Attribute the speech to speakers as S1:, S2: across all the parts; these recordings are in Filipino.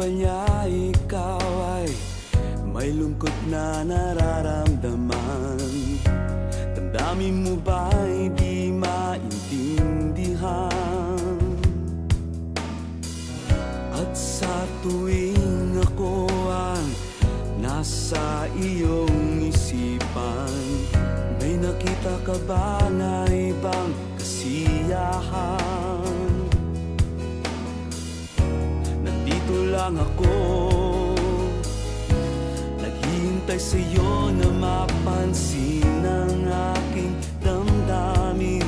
S1: ba niya ikaw ay may lungkot na nararamdaman? Damdamin mo ba'y di maintindihan? At sa tuwing ako ang nasa iyong isipan, may nakita ka ba na ibang kasiyahan? Nandito lang ako, naghihintay sa'yo na mapansin ang aking damdamin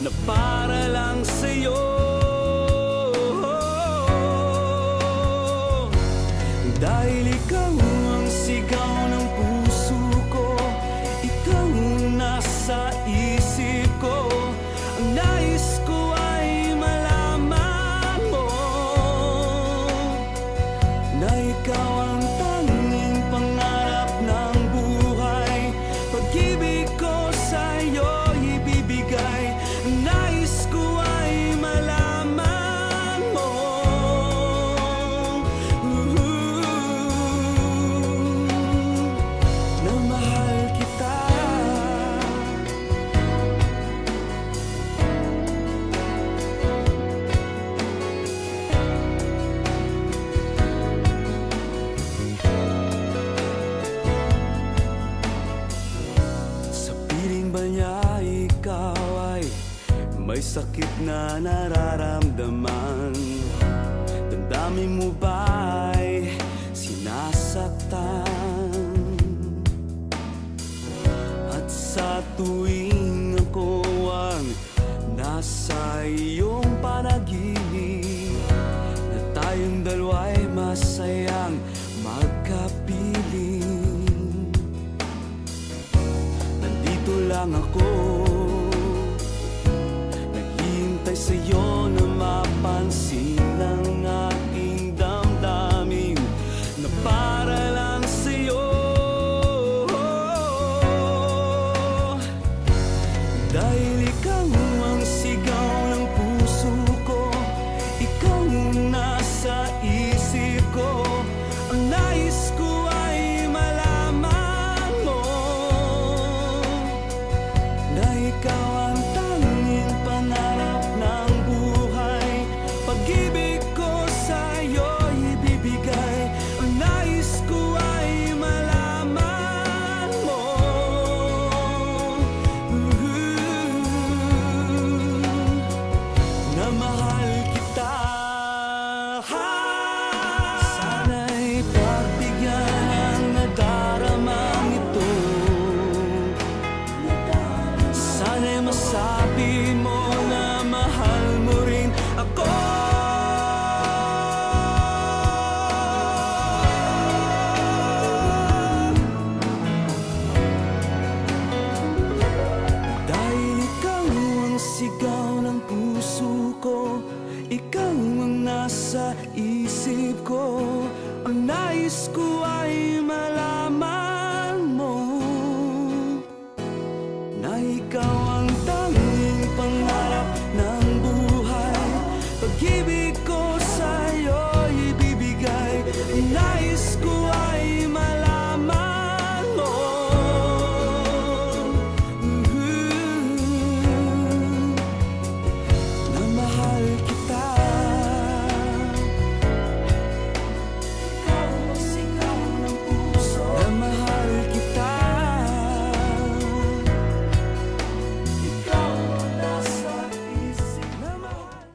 S1: na para lang sa'yo. Dahil ikaw ang sigaw ng puso ko, ikaw ang nasa isip ko. Ang nais ko ay malaman mo na ikaw ang tanging pangarap ng buhay. Pag-ibig ko sa'yo ibibigay. Ang nais ko ay malaman mo na mahal kita. Sa piling ba niya ikaw ay may sakit na nararamdaman? Damdamin mo ba'y sinasaktan? At sa tuwing ako ang nasa iyong panaginip, na tayong dalawa'y masayang magkapiling. Nandito lang ako, naghihintay sa'yo na mapansin ang aking damdamin na para lang sa'yo. Dahil ikaw ang sigaw ng puso ko, ikaw ang nasa isip ko. Ang nais ko ay malaman mo na ikaw ang tanging pangarap ng buhay. Pag-ibig ko sa'yo ibibigay. Ang nais ko ay malaman mo na mahal kita. Sana'y pagbigyan ang nadaramang ito. Sana'y masabi mo na mahal mo rin ako. Dahil ikaw ang sigaw ng puso ko, ikaw ang nasa isip ko. Ang nais ko